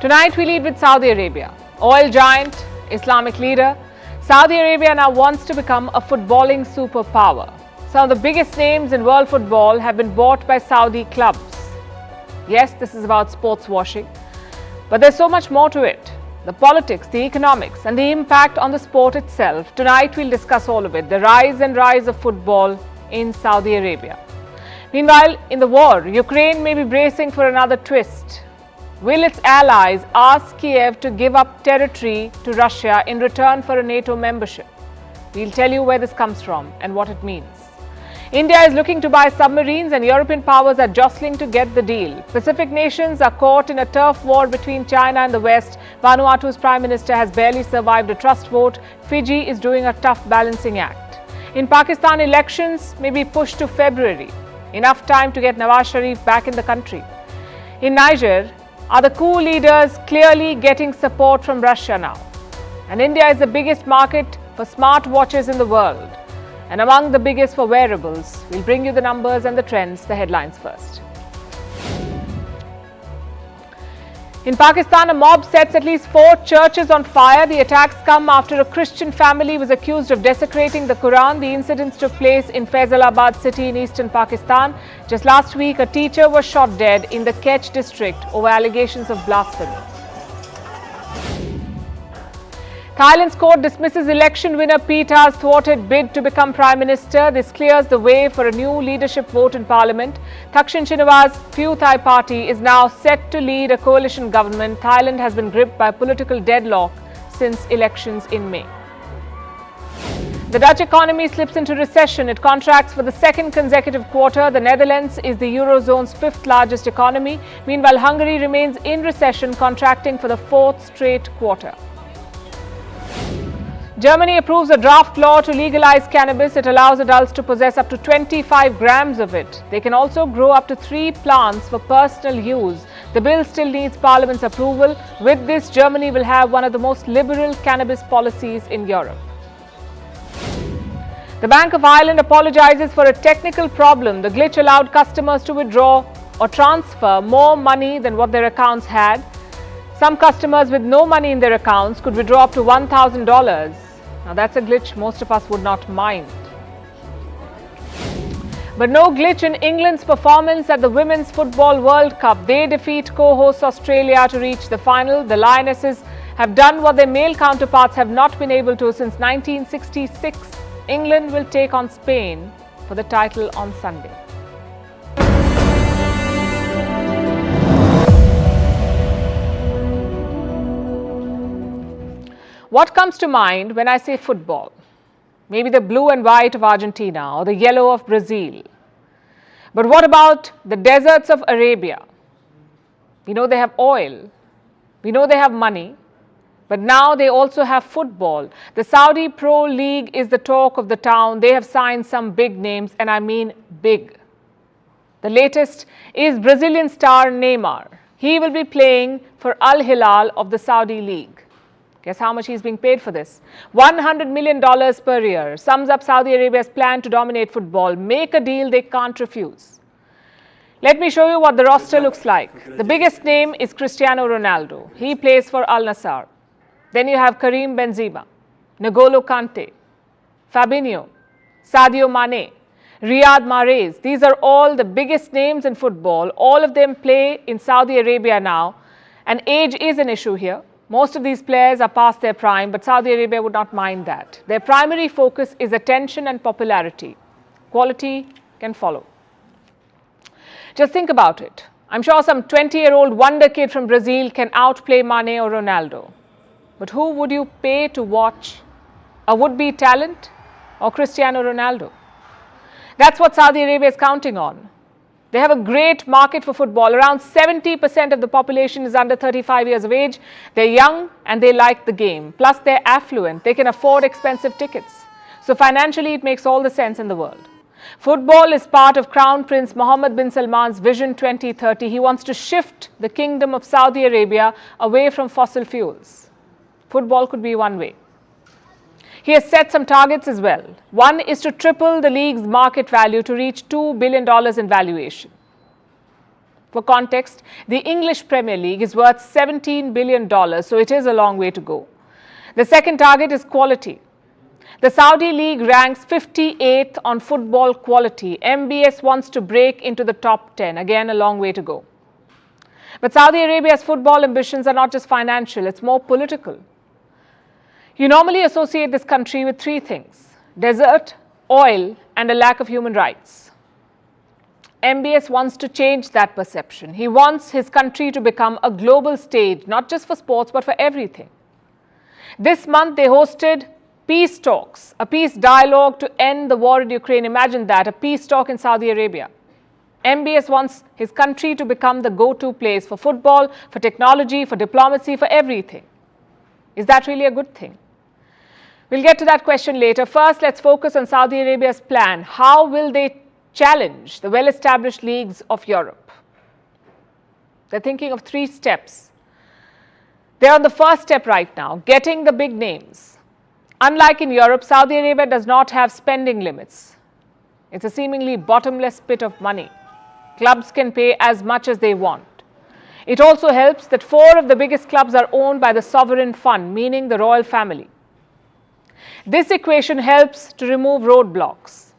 Tonight we lead with Saudi Arabia. Oil giant, Islamic leader, Saudi Arabia now wants to become a footballing superpower. Some of the biggest names in world football have been bought by Saudi clubs. Yes, this is about sports washing, but there's so much more to it. The politics, the economics and the impact on the sport itself. Tonight we'll discuss all of it. The rise and rise of football in Saudi Arabia. Meanwhile, in the war, Ukraine may be bracing for another twist. Will its allies ask Kiev to give up territory to Russia in return for a NATO membership? We'll tell you where this comes from and what it means. India is looking to buy submarines and European powers are jostling to get the deal. Pacific nations are caught in a turf war between China and the West. Vanuatu's Prime Minister has barely survived a trust vote. Fiji is doing a tough balancing act. In Pakistan, elections may be pushed to February. Enough time to get Nawaz Sharif back in the country. In Niger, are the coup leaders clearly getting support from Russia now? And India is the biggest market for smart watches in the world and among the biggest for wearables. We'll bring you the numbers and the trends, the headlines first. In Pakistan, a mob sets at least 4 churches on fire. The attacks come after a Christian family was accused of desecrating the Quran. The incidents took place in Faisalabad city in eastern Pakistan. Just last week, a teacher was shot dead in the Kech district over allegations of blasphemy. Thailand's court dismisses election winner Pita's thwarted bid to become Prime Minister. This clears the way for a new leadership vote in Parliament. Thaksin Shinawatre's Pheu Thai party is now set to lead a coalition government. Thailand has been gripped by political deadlock since elections in May. The Dutch economy slips into recession. It contracts for the second consecutive quarter. The Netherlands is the Eurozone's 5th largest economy. Meanwhile, Hungary remains in recession, contracting for the 4th straight quarter. Germany approves a draft law to legalize cannabis. It allows adults to possess up to 25 grams of it. They can also grow up to 3 plants for personal use. The bill still needs Parliament's approval. With this, Germany will have one of the most liberal cannabis policies in Europe. The Bank of Ireland apologizes for a technical problem. The glitch allowed customers to withdraw or transfer more money than what their accounts had. Some customers with no money in their accounts could withdraw up to $1,000. Now that's a glitch most of us would not mind. But no glitch in England's performance at the Women's Football World Cup. They defeat co-hosts Australia to reach the final. The Lionesses have done what their male counterparts have not been able to since 1966. England will take on Spain for the title on Sunday. What comes to mind when I say football? Maybe the blue and white of Argentina or the yellow of Brazil. But what about the deserts of Arabia? We know they have oil. We know they have money. But now they also have football. The Saudi Pro League is the talk of the town. They have signed some big names, and I mean big. The latest is Brazilian star Neymar. He will be playing for Hilal of the Saudi League. Guess how much he's being paid for this? $100 million per year. Sums up Saudi Arabia's plan to dominate football. Make a deal they can't refuse. Let me show you what the roster looks like. The biggest name is Cristiano Ronaldo. He plays for Al Nassr. Then you have Karim Benzema, N'Golo Kante, Fabinho, Sadio Mane, Riyad Mahrez. These are all the biggest names in football. All of them play in Saudi Arabia now. And age is an issue here. Most of these players are past their prime, but Saudi Arabia would not mind that. Their primary focus is attention and popularity. Quality can follow. Just think about it. I'm sure some 20-year-old wonder kid from Brazil can outplay Mane or Ronaldo. But who would you pay to watch? A would-be talent or Cristiano Ronaldo? That's what Saudi Arabia is counting on. They have a great market for football. Around 70% of the population is under 35 years of age. They're young and they like the game. Plus, they're affluent. They can afford expensive tickets. So financially, it makes all the sense in the world. Football is part of Crown Prince Mohammed bin Salman's Vision 2030. He wants to shift the kingdom of Saudi Arabia away from fossil fuels. Football could be one way. He has set some targets as well. One is to triple the league's market value to reach $2 billion in valuation. For context, the English Premier League is worth $17 billion, so it is a long way to go. The second target is quality. The Saudi League ranks 58th on football quality. MBS wants to break into the top 10. Again, a long way to go. But Saudi Arabia's football ambitions are not just financial, it's more political. You normally associate this country with three things: desert, oil, and a lack of human rights. MBS wants to change that perception. He wants his country to become a global stage, not just for sports, but for everything. This month, they hosted peace talks, a peace dialogue to end the war in Ukraine. Imagine that, a peace talk in Saudi Arabia. MBS wants his country to become the go-to place for football, for technology, for diplomacy, for everything. Is that really a good thing? We'll get to that question later. First, let's focus on Saudi Arabia's plan. How will they challenge the well-established leagues of Europe? They're thinking of 3 steps. They're on the first step right now, getting the big names. Unlike in Europe, Saudi Arabia does not have spending limits. It's a seemingly bottomless pit of money. Clubs can pay as much as they want. It also helps that 4 of the biggest clubs are owned by the sovereign fund, meaning the royal family. This equation helps to remove roadblocks.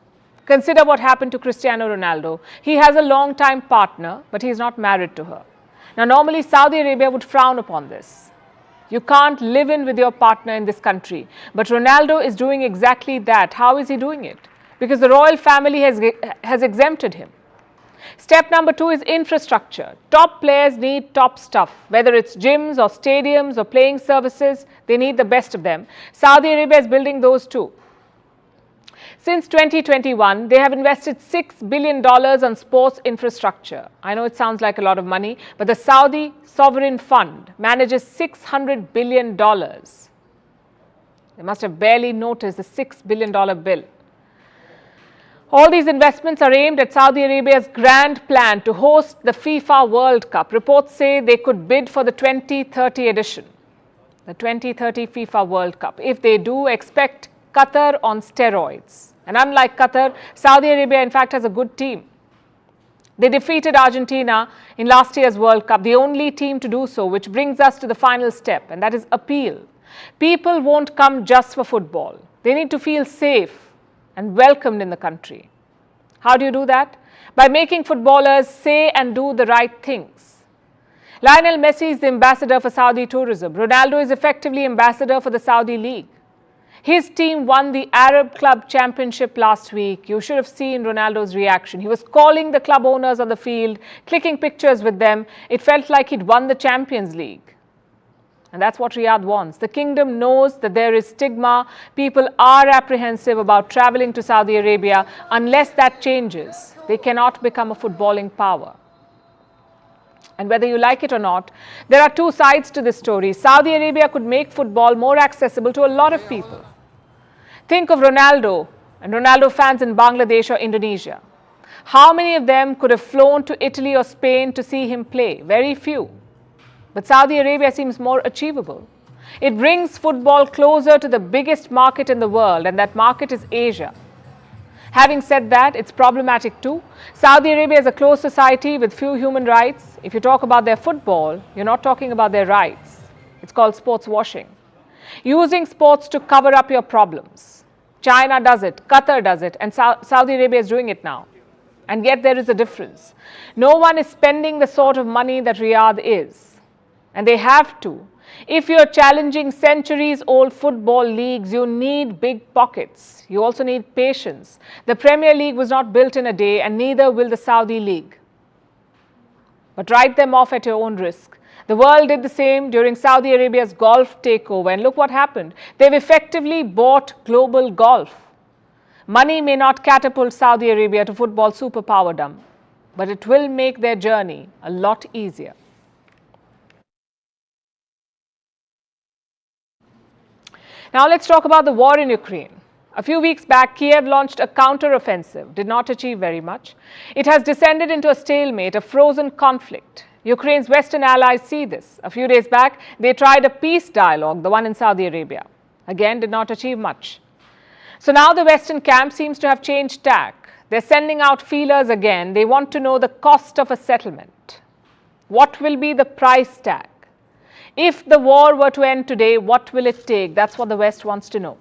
Consider what happened to Cristiano Ronaldo. He has a long-time partner, but he is not married to her. Now, normally Saudi Arabia would frown upon this. You can't live in with your partner in this country. But Ronaldo is doing exactly that. How is he doing it? Because the royal family has exempted him. Step number 2 is infrastructure. Top players need top stuff, whether it's gyms or stadiums or playing services, they need the best of them. Saudi Arabia is building those too. Since 2021, they have invested $6 billion on sports infrastructure. I know it sounds like a lot of money, but the Saudi Sovereign Fund manages $600 billion. They must have barely noticed the $6 billion bill. All these investments are aimed at Saudi Arabia's grand plan to host the FIFA World Cup. Reports say they could bid for the 2030 edition, the 2030 FIFA World Cup. If they do, expect Qatar on steroids. And unlike Qatar, Saudi Arabia in fact has a good team. They defeated Argentina in last year's World Cup, the only team to do so, which brings us to the final step, and that is appeal. People won't come just for football. They need to feel safe and welcomed in the country. How do you do that? By making footballers say and do the right things. Lionel Messi is the ambassador for Saudi tourism. Ronaldo is effectively ambassador for the Saudi League. His team won the Arab Club Championship last week. You should have seen Ronaldo's reaction. He was calling the club owners on the field, clicking pictures with them. It felt like he'd won the Champions League. And that's what Riyadh wants. The kingdom knows that there is stigma. People are apprehensive about traveling to Saudi Arabia. Unless that changes, they cannot become a footballing power. And whether you like it or not, there are 2 sides to this story. Saudi Arabia could make football more accessible to a lot of people. Think of Ronaldo and Ronaldo fans in Bangladesh or Indonesia. How many of them could have flown to Italy or Spain to see him play? Very few. But Saudi Arabia seems more achievable. It brings football closer to the biggest market in the world, and that market is Asia. Having said that, it's problematic too. Saudi Arabia is a closed society with few human rights. If you talk about their football, you're not talking about their rights. It's called sports washing. Using sports to cover up your problems. China does it, Qatar does it, and Saudi Arabia is doing it now. And yet there is a difference. No one is spending the sort of money that Riyadh is. And they have to. If you're challenging centuries-old football leagues, you need big pockets. You also need patience. The Premier League was not built in a day, and neither will the Saudi League. But write them off at your own risk. The world did the same during Saudi Arabia's golf takeover, and look what happened. They've effectively bought global golf. Money may not catapult Saudi Arabia to football superpowerdom, but it will make their journey a lot easier. Now let's talk about the war in Ukraine. A few weeks back, Kiev launched a counter-offensive, did not achieve very much. It has descended into a stalemate, a frozen conflict. Ukraine's Western allies see this. A few days back, they tried a peace dialogue, the one in Saudi Arabia. Again, did not achieve much. So now the Western camp seems to have changed tack. They're sending out feelers again. They want to know the cost of a settlement. What will be the price tag? If the war were to end today, what will it take? That's what the West wants to know.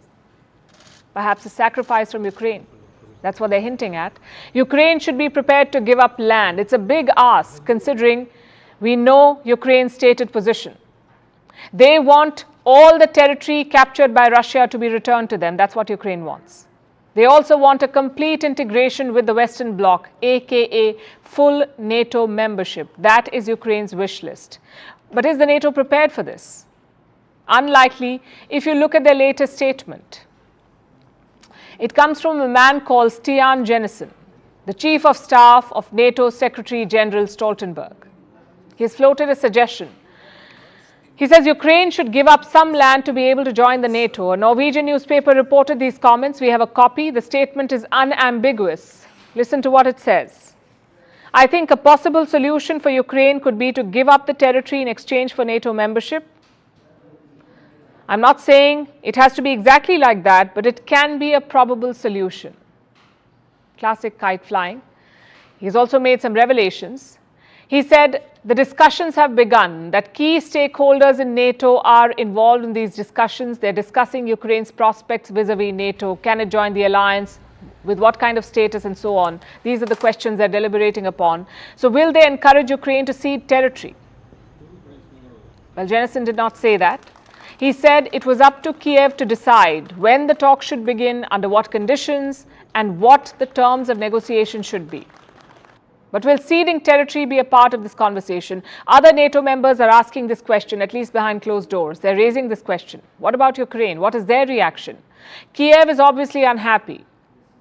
Perhaps a sacrifice from Ukraine. That's what they're hinting at. Ukraine should be prepared to give up land. It's a big ask, considering we know Ukraine's stated position. They want all the territory captured by Russia to be returned to them. That's what Ukraine wants. They also want a complete integration with the Western Bloc, aka full NATO membership. That is Ukraine's wish list. But is the NATO prepared for this? Unlikely if you look at their latest statement. It comes from a man called Stian Jennison, the Chief of Staff of NATO Secretary General Stoltenberg. He has floated a suggestion. He says Ukraine should give up some land to be able to join the NATO. A Norwegian newspaper reported these comments. We have a copy. The statement is unambiguous. Listen to what it says. I think a possible solution for Ukraine could be to give up the territory in exchange for NATO membership. I'm not saying it has to be exactly like that, but it can be a probable solution. Classic kite flying. He's also made some revelations. He said the discussions have begun, that key stakeholders in NATO are involved in these discussions. They're discussing Ukraine's prospects vis-a-vis NATO. Can it join the alliance? With what kind of status and so on? These are the questions they're deliberating upon. So will they encourage Ukraine to cede territory? Well, Jennison did not say that. He said it was up to Kiev to decide when the talks should begin, under what conditions, and what the terms of negotiation should be. But will ceding territory be a part of this conversation? Other NATO members are asking this question, at least behind closed doors. They're raising this question. What about Ukraine? What is their reaction? Kiev is obviously unhappy.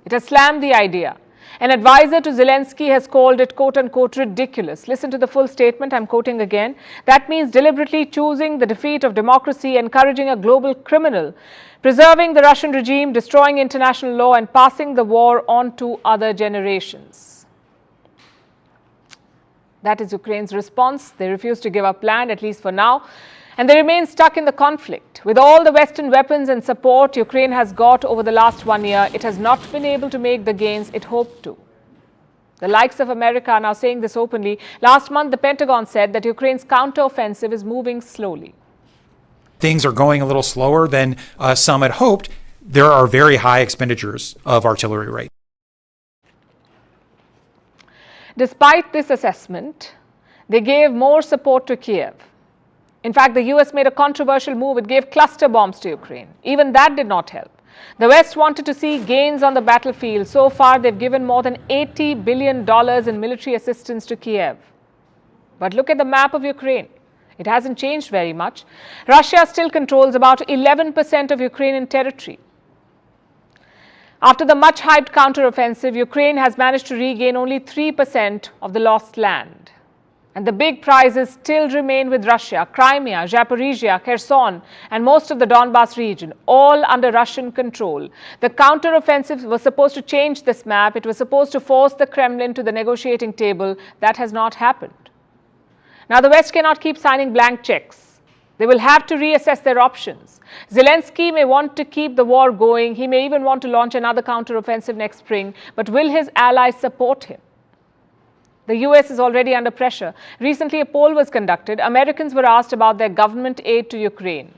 It has slammed the idea. An advisor to Zelensky has called it, quote-unquote, ridiculous. Listen to the full statement. I'm quoting again. That means deliberately choosing the defeat of democracy, encouraging a global criminal, preserving the Russian regime, destroying international law, and passing the war on to other generations. That is Ukraine's response. They refuse to give up land, at least for now, and they remain stuck in the conflict. With all the Western weapons and support Ukraine has got over the last 1 year, it has not been able to make the gains it hoped to. The likes of America are now saying this openly. Last month, the Pentagon said that Ukraine's counteroffensive is moving slowly. Things are going a little slower than some had hoped. There are very high expenditures of artillery right. Despite this assessment, they gave more support to Kiev. In fact, the US made a controversial move. It gave cluster bombs to Ukraine. Even that did not help. The West wanted to see gains on the battlefield. So far, they've given more than $80 billion in military assistance to Kiev. But look at the map of Ukraine. It hasn't changed very much. Russia still controls about 11% of Ukrainian territory. After the much-hyped counteroffensive, Ukraine has managed to regain only 3% of the lost land. And the big prizes still remain with Russia: Crimea, Zaporizhia, Kherson, and most of the Donbas region, all under Russian control. The counteroffensive was supposed to change this map. It was supposed to force the Kremlin to the negotiating table. That has not happened. Now, the West cannot keep signing blank checks. They will have to reassess their options. Zelensky may want to keep the war going. He may even want to launch another counteroffensive next spring. But will his allies support him? The US is already under pressure. Recently, a poll was conducted. Americans were asked about their government aid to Ukraine.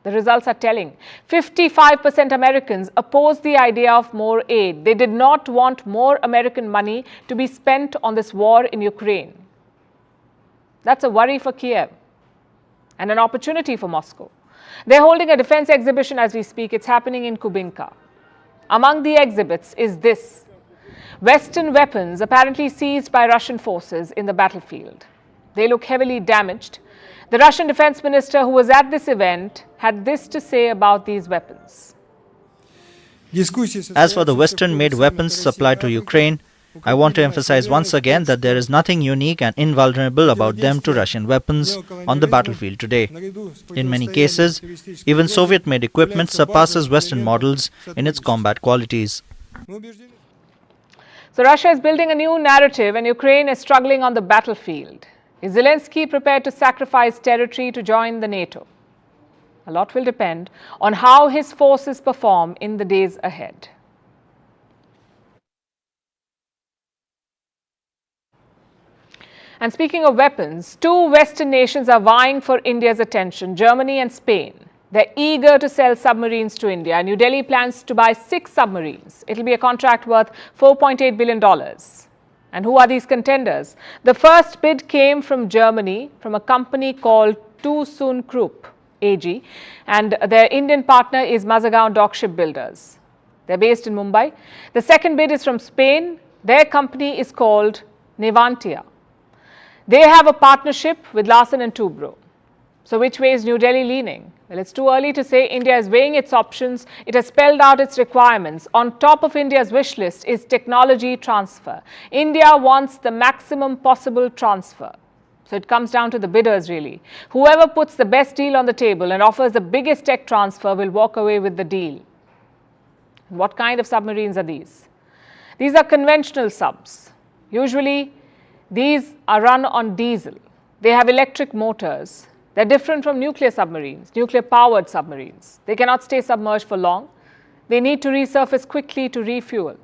The results are telling. 55% Americans opposed the idea of more aid. They did not want more American money to be spent on this war in Ukraine. That's a worry for Kiev and an opportunity for Moscow. They're holding a defense exhibition as we speak. It's happening in Kubinka. Among the exhibits is this: Western weapons apparently seized by Russian forces in the battlefield. They look heavily damaged. The Russian defense minister, who was at this event, had this to say about these weapons. As for the Western-made weapons supplied to Ukraine, I want to emphasize once again that there is nothing unique and invulnerable about them to Russian weapons on the battlefield today. In many cases, even Soviet-made equipment surpasses Western models in its combat qualities. So Russia is building a new narrative and Ukraine is struggling on the battlefield. Is Zelensky prepared to sacrifice territory to join the NATO? A lot will depend on how his forces perform in the days ahead. And speaking of weapons, two Western nations are vying for India's attention, Germany and Spain. They're eager to sell submarines to India. New Delhi plans to buy 6 submarines. It'll be a contract worth $4.8 billion. And who are these contenders? The first bid came from Germany, from a company called ThyssenKrupp AG, and their Indian partner is Mazagon Dock Shipbuilders. They're based in Mumbai. The second bid is from Spain. Their company is called Nevantia. They have a partnership with Larsen & Toubro. So which way is New Delhi leaning? Well, it's too early to say. India is weighing its options. It has spelled out its requirements. On top of India's wish list is technology transfer. India wants the maximum possible transfer. So it comes down to the bidders really. Whoever puts the best deal on the table and offers the biggest tech transfer will walk away with the deal. What kind of submarines are these? These are conventional subs. Usually these are run on diesel. They have electric motors. They're different from nuclear submarines, nuclear-powered submarines. They cannot stay submerged for long. They need to resurface quickly to refuel.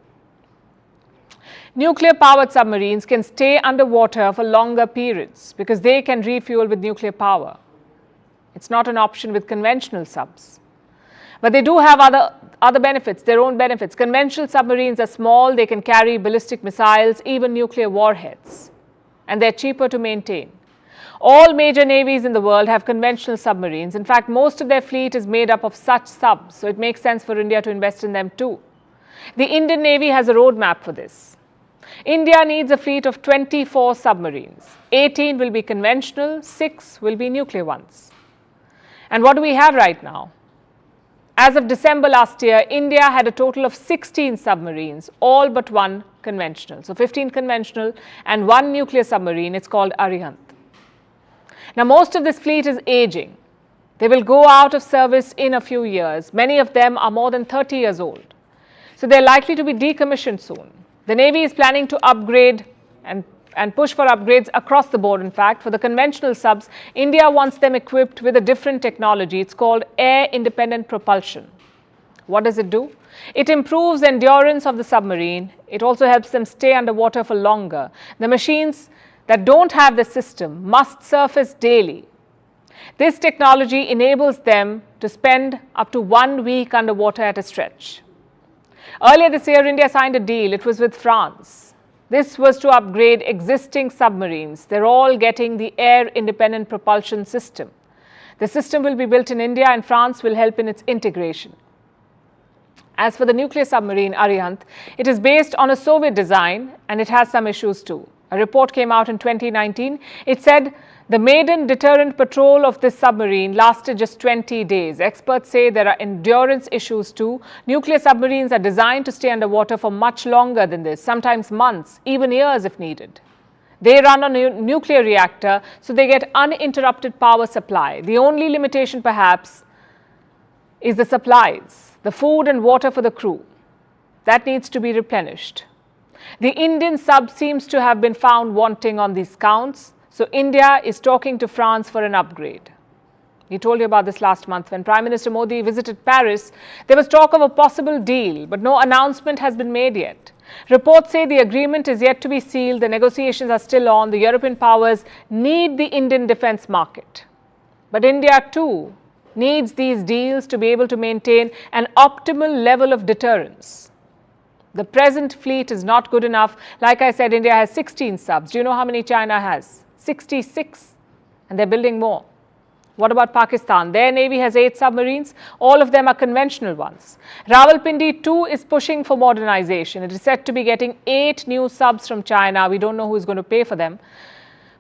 Nuclear-powered submarines can stay underwater for longer periods because they can refuel with nuclear power. It's not an option with conventional subs. But they do have other benefits, their own benefits. Conventional submarines are small, they can carry ballistic missiles, even nuclear warheads. And they're cheaper to maintain. All major navies in the world have conventional submarines. In fact, most of their fleet is made up of such subs, so it makes sense for India to invest in them too. The Indian Navy has a roadmap for this. India needs a fleet of 24 submarines. 18 will be conventional, 6 will be nuclear ones. And what do we have right now? As of December last year, India had a total of 16 submarines, all but 1 conventional. So 15 conventional and 1 nuclear submarine. It's called Arihant. Now, most of this fleet is aging. They will go out of service in a few years. Many of them are more than 30 years old. So they're likely to be decommissioned soon. The Navy is planning to upgrade and push for upgrades across the board. In fact, for the conventional subs, India wants them equipped with a different technology. It's called air-independent propulsion. What does it do? It improves endurance of the submarine. It also helps them stay underwater for longer. The machines that don't have the system must surface daily. This technology enables them to spend up to 1 week underwater at a stretch. Earlier this year, India signed a deal. It was with France. This was to upgrade existing submarines. They're all getting the air-independent propulsion system. The system will be built in India and France will help in its integration. As for the nuclear submarine Arihant, it is based on a Soviet design and it has some issues too. A report came out in 2019. It said the maiden deterrent patrol of this submarine lasted just 20 days. Experts say there are endurance issues too. Nuclear submarines are designed to stay underwater for much longer than this, sometimes months, even years if needed. They run on a nuclear reactor, so they get uninterrupted power supply. The only limitation perhaps is the supplies, the food and water for the crew. That needs to be replenished. The Indian sub seems to have been found wanting on these counts, so India is talking to France for an upgrade. We told you about this last month. When Prime Minister Modi visited Paris, there was talk of a possible deal, but no announcement has been made yet. Reports say the agreement is yet to be sealed, the negotiations are still on, the European powers need the Indian defence market. But India too needs these deals to be able to maintain an optimal level of deterrence. The present fleet is not good enough. Like I said, India has 16 subs. Do you know how many China has? 66. And they're building more. What about Pakistan? Their navy has 8 submarines. All of them are conventional ones. Rawalpindi too is pushing for modernization. It is said to be getting 8 new subs from China. We don't know who is going to pay for them.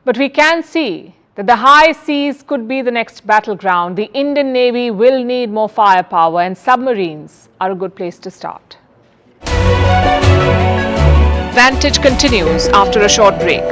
But we can see that the high seas could be the next battleground. The Indian Navy will need more firepower, and submarines are a good place to start. Vantage continues after a short break.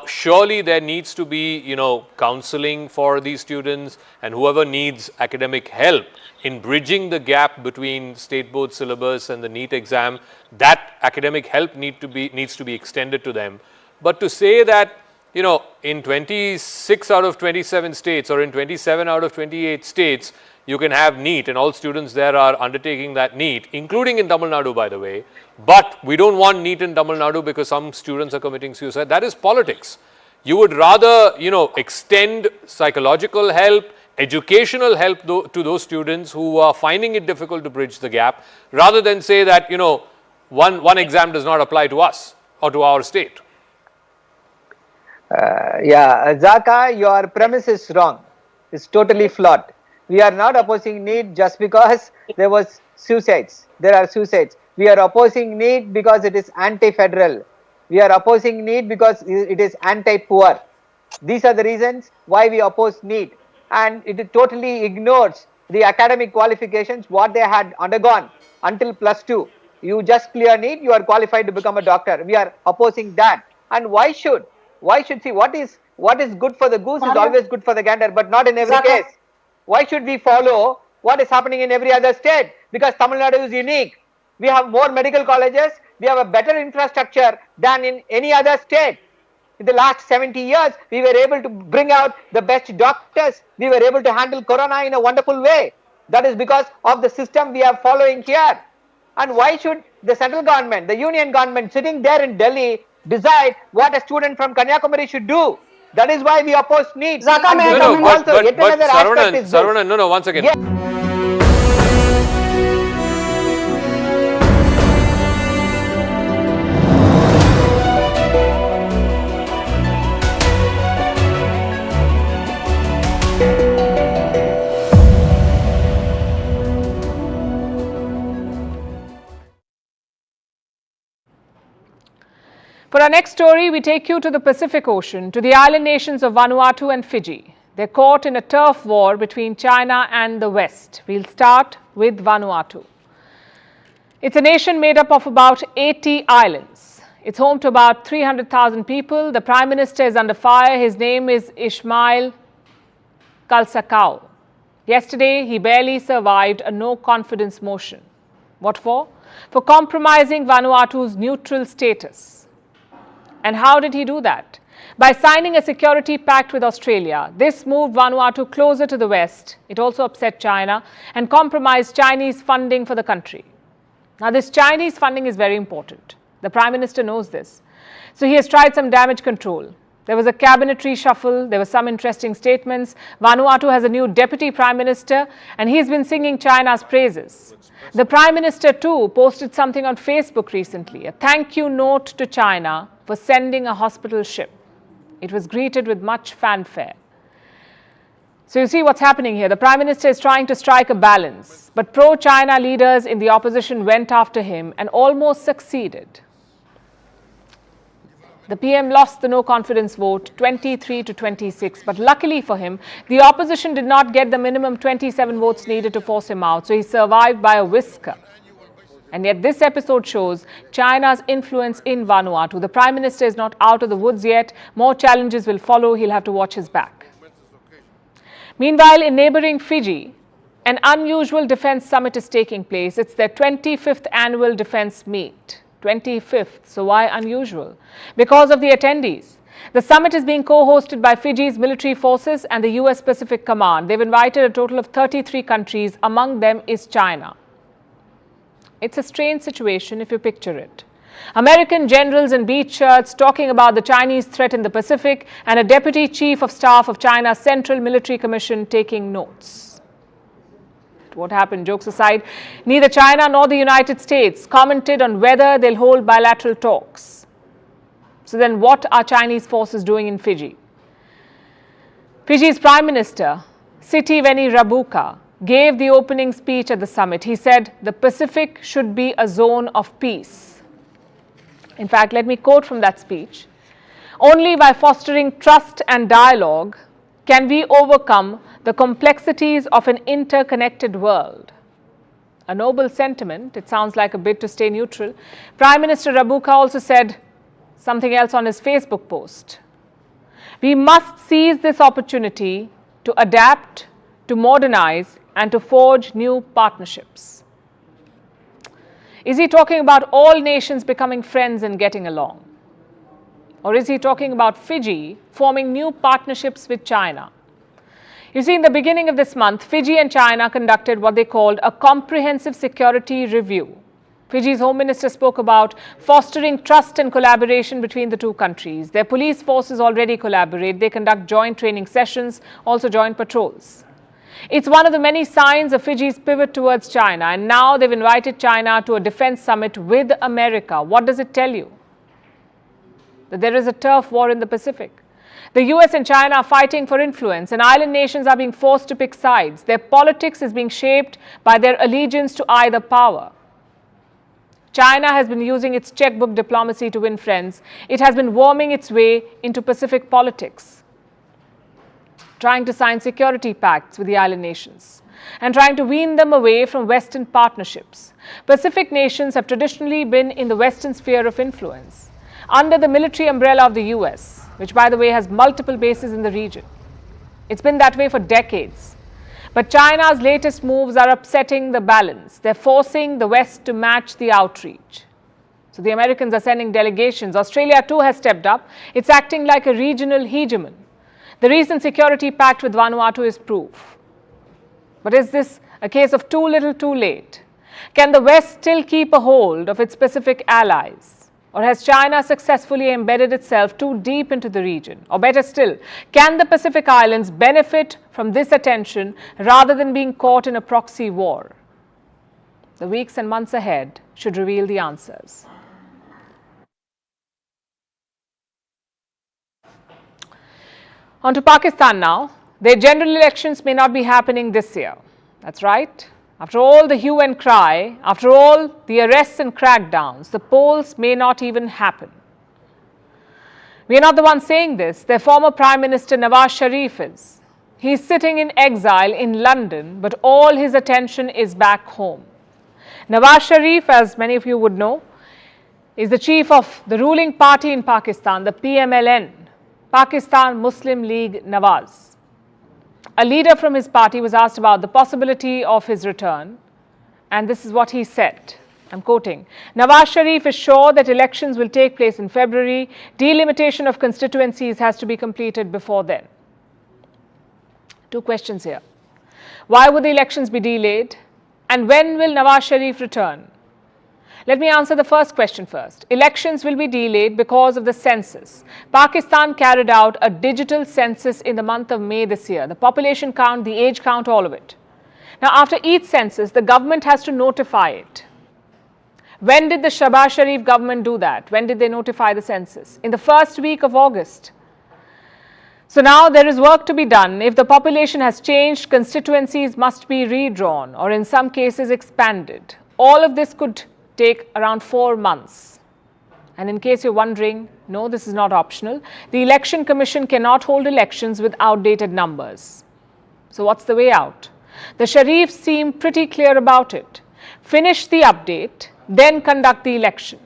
Surely there needs to be, counseling for these students, and whoever needs academic help in bridging the gap between state board syllabus and the NEET exam, that academic help needs to be extended to them. But to say that you know, in 26 out of 27 states or in 27 out of 28 states, you can have NEET and all students there are undertaking that NEET, including in Tamil Nadu, by the way. But we don't want NEET in Tamil Nadu because some students are committing suicide. That is politics. You would rather, you know, extend psychological help, educational help to those students who are finding it difficult to bridge the gap, rather than say that, you know, one exam does not apply to us or to our state. Zaka, your premise is wrong. It's totally flawed. We are not opposing NEET just because there was suicides. There are suicides. We are opposing NEET because it is anti-federal. We are opposing NEET because it is anti-poor. These are the reasons why we oppose NEET. And it totally ignores the academic qualifications, what they had undergone until +2. You just clear NEET, you are qualified to become a doctor. We are opposing that. And why should see what is good for the goose is always good for the gander, but not in every case. Why should we follow what is happening in every other state? Because Tamil Nadu is unique. We have more medical colleges, we have a better infrastructure than in any other state. In the last 70 years, we were able to bring out the best doctors. We were able to handle corona in a wonderful way. That is because of the system we are following here. And why should the central government, the union government sitting there in Delhi decide what a student from Kanyakumari should do? That is why we oppose NEET. But Saravanan, once again. Yeah. For our next story, we take you to the Pacific Ocean, to the island nations of Vanuatu and Fiji. They're caught in a turf war between China and the West. We'll start with Vanuatu. It's a nation made up of about 80 islands. It's home to about 300,000 people. The Prime Minister is under fire. His name is Ismail Kalsakau. Yesterday, he barely survived a no-confidence motion. What for? For compromising Vanuatu's neutral status. And how did he do that? By signing a security pact with Australia. This moved Vanuatu closer to the West. It also upset China and compromised Chinese funding for the country. Now, this Chinese funding is very important. The Prime Minister knows this. So he has tried some damage control. There was a cabinet reshuffle. There were some interesting statements. Vanuatu has a new deputy Prime Minister and he's been singing China's praises. The Prime Minister too posted something on Facebook recently, a thank you note to China for sending a hospital ship. It was greeted with much fanfare. So you see what's happening here. The Prime Minister is trying to strike a balance, but pro-China leaders in the opposition went after him and almost succeeded. The PM lost the no-confidence vote 23 to 26, but luckily for him, the opposition did not get the minimum 27 votes needed to force him out, so he survived by a whisker. And yet this episode shows China's influence in Vanuatu. The Prime Minister is not out of the woods yet. More challenges will follow. He'll have to watch his back. Meanwhile, in neighboring Fiji, an unusual defense summit is taking place. It's their 25th annual defense meet. 25th. So why unusual? Because of the attendees. The summit is being co-hosted by Fiji's military forces and the US Pacific Command. They've invited a total of 33 countries. Among them is China. It's a strange situation if you picture it. American generals in beach shirts talking about the Chinese threat in the Pacific and a deputy chief of staff of China's Central Military Commission taking notes. What happened, jokes aside, neither China nor the United States commented on whether they'll hold bilateral talks. So then what are Chinese forces doing in Fiji? Fiji's Prime Minister, Sitiveni Rabuka, gave the opening speech at the summit. He said, the Pacific should be a zone of peace. In fact, let me quote from that speech. Only by fostering trust and dialogue can we overcome the complexities of an interconnected world. A noble sentiment. It sounds like a bid to stay neutral. Prime Minister Rabuka also said something else on his Facebook post. We must seize this opportunity to adapt, to modernize, and to forge new partnerships. Is he talking about all nations becoming friends and getting along? Or is he talking about Fiji forming new partnerships with China? You see, in the beginning of this month, Fiji and China conducted what they called a comprehensive security review. Fiji's Home Minister spoke about fostering trust and collaboration between the two countries. Their police forces already collaborate. They conduct joint training sessions, also joint patrols. It's one of the many signs of Fiji's pivot towards China, and now they've invited China to a defense summit with America. What does it tell you? That there is a turf war in the Pacific. The US and China are fighting for influence, and island nations are being forced to pick sides. Their politics is being shaped by their allegiance to either power. China has been using its checkbook diplomacy to win friends. It has been worming its way into Pacific politics, trying to sign security pacts with the island nations and trying to wean them away from Western partnerships. Pacific nations have traditionally been in the Western sphere of influence, under the military umbrella of the US, which, by the way, has multiple bases in the region. It's been that way for decades. But China's latest moves are upsetting the balance. They're forcing the West to match the outreach. So the Americans are sending delegations. Australia too has stepped up. It's acting like a regional hegemon. The recent security pact with Vanuatu is proof. But is this a case of too little too late? Can the West still keep a hold of its Pacific allies? Or has China successfully embedded itself too deep into the region? Or better still, can the Pacific Islands benefit from this attention rather than being caught in a proxy war? The weeks and months ahead should reveal the answers. On to Pakistan now. Their general elections may not be happening this year. That's right. After all the hue and cry, after all the arrests and crackdowns, the polls may not even happen. We are not the ones saying this. Their former Prime Minister Nawaz Sharif is. He's sitting in exile in London, but all his attention is back home. Nawaz Sharif, as many of you would know, is the chief of the ruling party in Pakistan, the PMLN, Pakistan Muslim League Nawaz. A leader from his party was asked about the possibility of his return, and this is what he said. I'm quoting, Nawaz Sharif is sure that elections will take place in February. Delimitation of constituencies has to be completed before then. Two questions here. Why would the elections be delayed? And when will Nawaz Sharif return? Let me answer the first question first. Elections will be delayed because of the census. Pakistan carried out a digital census in the month of May this year. The population count, the age count, all of it. Now, after each census, the government has to notify it. When did the Shahbaz Sharif government do that? When did they notify the census? In the first week of August. So now there is work to be done. If the population has changed, constituencies must be redrawn or in some cases expanded. All of this could take around 4 months. And in case you're wondering, no, this is not optional. The Election Commission cannot hold elections with outdated numbers. So what's the way out? The Sharifs seem pretty clear about it. Finish the update, then conduct the election.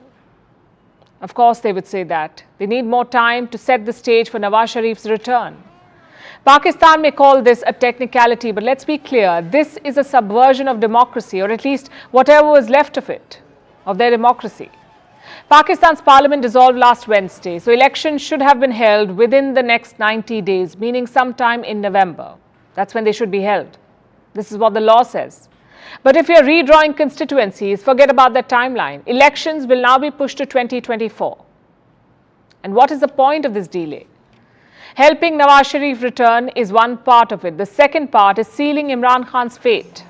Of course, they would say that. They need more time to set the stage for Nawaz Sharif's return. Pakistan may call this a technicality, but let's be clear, this is a subversion of democracy, or at least whatever was left of it, of their democracy. Pakistan's parliament dissolved last Wednesday, so elections should have been held within the next 90 days, meaning sometime in November. That's when they should be held. This is what the law says. But if you're redrawing constituencies, forget about that timeline. Elections will now be pushed to 2024. And what is the point of this delay? Helping Nawaz Sharif return is one part of it. The second part is sealing Imran Khan's fate.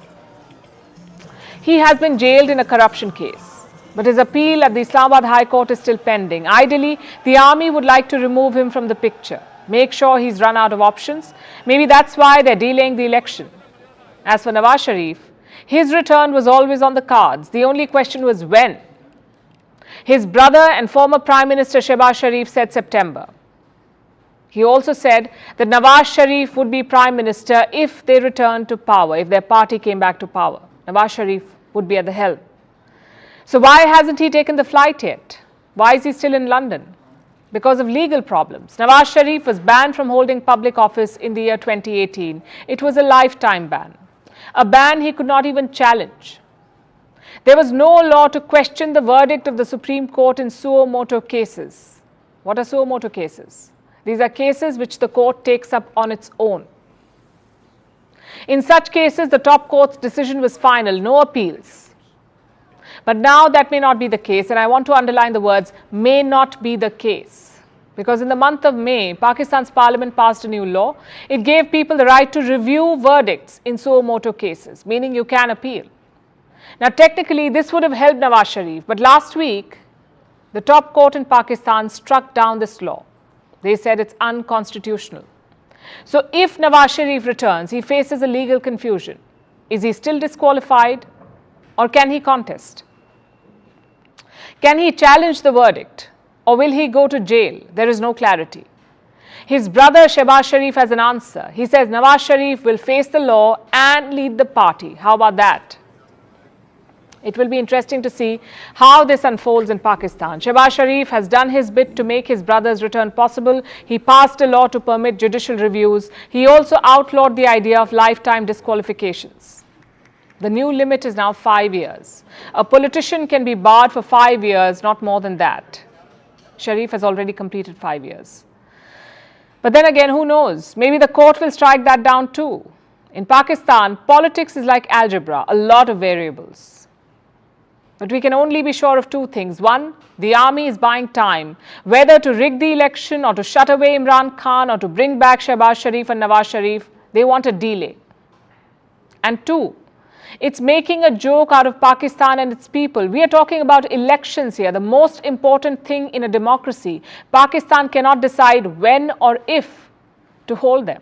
He has been jailed in a corruption case, but his appeal at the Islamabad High Court is still pending. Ideally, the army would like to remove him from the picture, make sure he's run out of options. Maybe that's why they're delaying the election. As for Nawaz Sharif, his return was always on the cards. The only question was when. His brother and former Prime Minister Shahbaz Sharif said September. He also said that Nawaz Sharif would be Prime Minister if they returned to power, if their party came back to power. Nawaz Sharif would be at the helm. So why hasn't he taken the flight yet? Why is he still in London? Because of legal problems. Nawaz Sharif was banned from holding public office in the year 2018. It was a lifetime ban. A ban he could not even challenge. There was no law to question the verdict of the Supreme Court in suo motu cases. What are suo motu cases? These are cases which the court takes up on its own. In such cases, the top court's decision was final, no appeals. But now that may not be the case, and I want to underline the words may not be the case. Because in the month of May, Pakistan's parliament passed a new law. It gave people the right to review verdicts in suo motu cases, meaning you can appeal. Now, technically, this would have helped Nawaz Sharif, but last week, the top court in Pakistan struck down this law. They said it's unconstitutional. So, if Nawaz Sharif returns, he faces a legal confusion. Is he still disqualified, or can he contest? Can he challenge the verdict, or will he go to jail? There is no clarity. His brother Shehbaz Sharif has an answer. He says Nawaz Sharif will face the law and lead the party. How about that? It will be interesting to see how this unfolds in Pakistan. Shehbaz Sharif has done his bit to make his brother's return possible. He passed a law to permit judicial reviews. He also outlawed the idea of lifetime disqualifications. The new limit is now 5 years. A politician can be barred for 5 years, not more than that. Sharif has already completed 5 years. But then again, who knows? Maybe the court will strike that down too. In Pakistan, politics is like algebra, a lot of variables. But we can only be sure of two things. One, the army is buying time, whether to rig the election or to shut away Imran Khan or to bring back Shehbaz Sharif and Nawaz Sharif. They want a delay. And two, it's making a joke out of Pakistan and its people. We are talking about elections here, the most important thing in a democracy. Pakistan cannot decide when or if to hold them.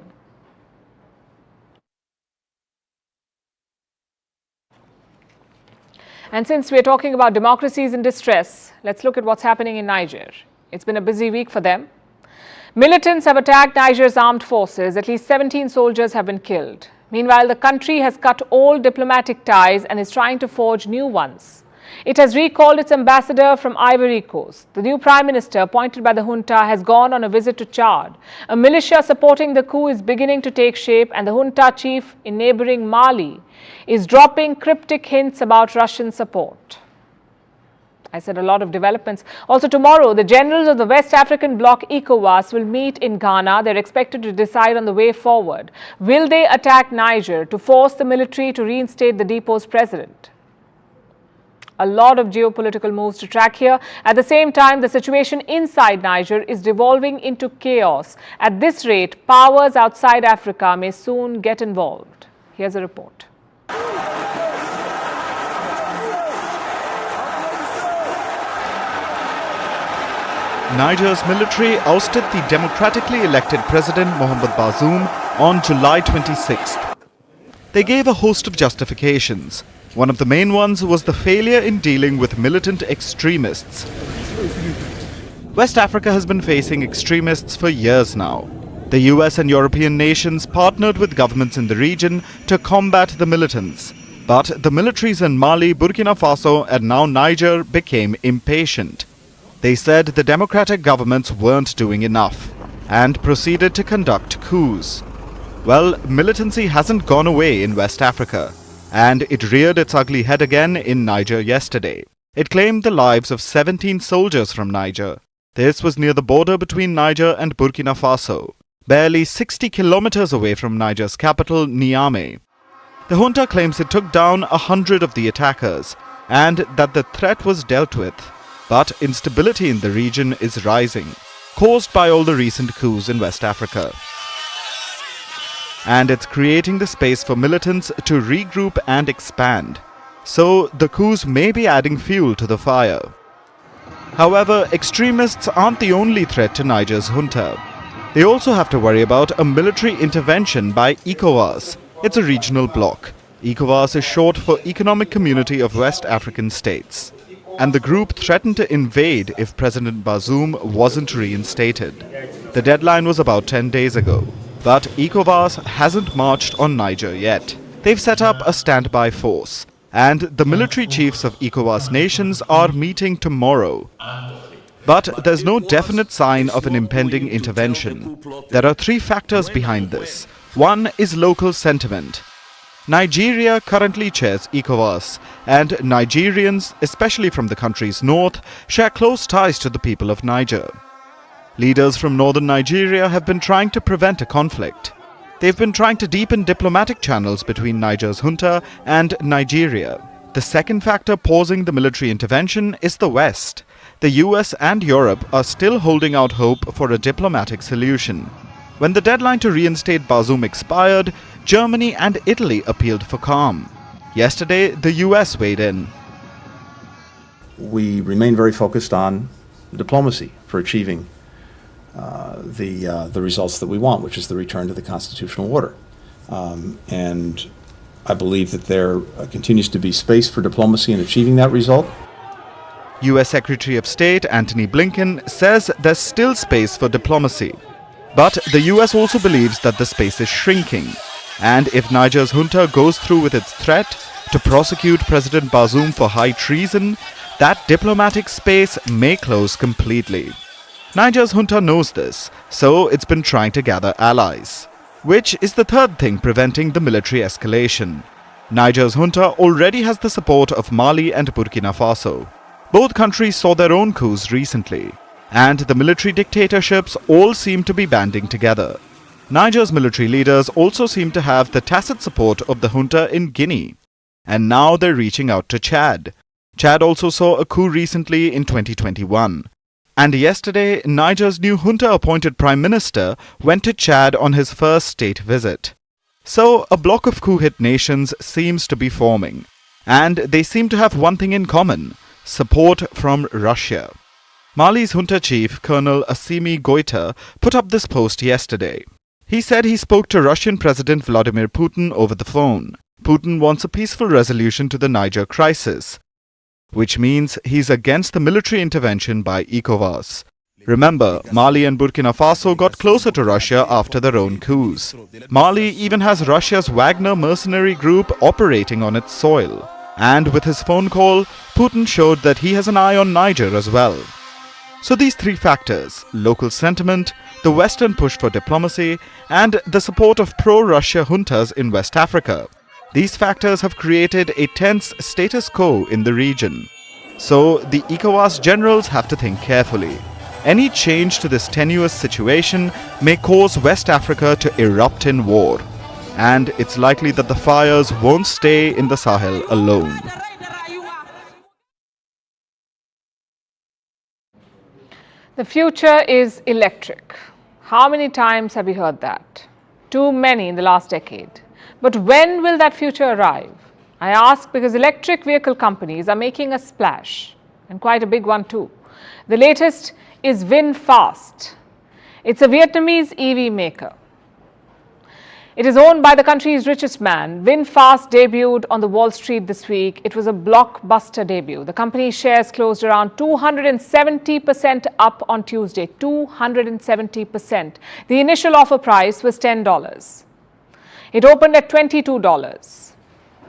And since we're talking about democracies in distress, let's look at what's happening in Niger. It's been a busy week for them. Militants have attacked Niger's armed forces. At least 17 soldiers have been killed. Meanwhile, the country has cut all diplomatic ties and is trying to forge new ones. It has recalled its ambassador from Ivory Coast. The new prime minister, appointed by the junta, has gone on a visit to Chad. A militia supporting the coup is beginning to take shape, and the junta chief in neighboring Mali is dropping cryptic hints about Russian support. I said a lot of developments. Also tomorrow, the generals of the West African bloc ECOWAS will meet in Ghana. They're expected to decide on the way forward. Will they attack Niger to force the military to reinstate the deposed president? A lot of geopolitical moves to track here. At the same time, the situation inside Niger is devolving into chaos. At this rate, powers outside Africa may soon get involved. Here's a report. Niger's military ousted the democratically elected President Mohamed Bazoum on July 26th. They gave a host of justifications. One of the main ones was the failure in dealing with militant extremists. West Africa has been facing extremists for years now. The US and European nations partnered with governments in the region to combat the militants. But the militaries in Mali, Burkina Faso and now Niger became impatient. They said the democratic governments weren't doing enough and proceeded to conduct coups. Well, militancy hasn't gone away in West Africa, and it reared its ugly head again in Niger yesterday. It claimed the lives of 17 soldiers from Niger. This was near the border between Niger and Burkina Faso, barely 60 kilometers away from Niger's capital, Niamey. The junta claims it took down 100 of the attackers and that the threat was dealt with. But instability in the region is rising, caused by all the recent coups in West Africa. And it's creating the space for militants to regroup and expand. So the coups may be adding fuel to the fire. However, extremists aren't the only threat to Niger's junta. They also have to worry about a military intervention by ECOWAS. It's a regional bloc. ECOWAS is short for Economic Community of West African States. And the group threatened to invade if President Bazoum wasn't reinstated. The deadline was about 10 days ago. But ECOWAS hasn't marched on Niger yet. They've set up a standby force. And the military chiefs of ECOWAS nations are meeting tomorrow. But there's no definite sign of an impending intervention. There are three factors behind this. One is local sentiment. Nigeria currently chairs ECOWAS, and Nigerians, especially from the country's north, share close ties to the people of Niger. Leaders from northern Nigeria have been trying to prevent a conflict. They've been trying to deepen diplomatic channels between Niger's junta and Nigeria. The second factor pausing the military intervention is the West. The US and Europe are still holding out hope for a diplomatic solution. When the deadline to reinstate Bazoum expired, Germany and Italy appealed for calm. Yesterday, the US weighed in. We remain very focused on diplomacy for achieving the results that we want, which is the return to the constitutional order. And I believe that there continues to be space for diplomacy in achieving that result. US Secretary of State Antony Blinken says there's still space for diplomacy. But the US also believes that the space is shrinking. And if Niger's junta goes through with its threat to prosecute President Bazoum for high treason, that diplomatic space may close completely. Niger's junta knows this, so it's been trying to gather allies, which is the third thing preventing the military escalation. Niger's junta already has the support of Mali and Burkina Faso. Both countries saw their own coups recently, and the military dictatorships all seem to be banding together. Niger's military leaders also seem to have the tacit support of the junta in Guinea, and now they're reaching out to Chad. Chad also saw a coup recently in 2021. And yesterday, Niger's new junta-appointed Prime Minister went to Chad on his first state visit. So, a bloc of coup-hit nations seems to be forming. And they seem to have one thing in common: support from Russia. Mali's junta chief, Colonel Assimi Goïta, put up this post yesterday. He said he spoke to Russian President Vladimir Putin over the phone. Putin wants a peaceful resolution to the Niger crisis, which means he's against the military intervention by ECOWAS. Remember, Mali and Burkina Faso got closer to Russia after their own coups. Mali even has Russia's Wagner mercenary group operating on its soil. And with his phone call, Putin showed that he has an eye on Niger as well. So these three factors, local sentiment, the Western push for diplomacy, and the support of pro-Russia juntas in West Africa, these factors have created a tense status quo in the region. So the ECOWAS generals have to think carefully. Any change to this tenuous situation may cause West Africa to erupt in war. And it's likely that the fires won't stay in the Sahel alone. The future is electric. How many times have we heard that? Too many in the last decade. But when will that future arrive? I ask because electric vehicle companies are making a splash, and quite a big one too. The latest is VinFast. It's a Vietnamese EV maker. It is owned by the country's richest man. VinFast debuted on the Wall Street this week. It was a blockbuster debut. The company's shares closed around 270% up on Tuesday. 270%. The initial offer price was $10. It opened at $22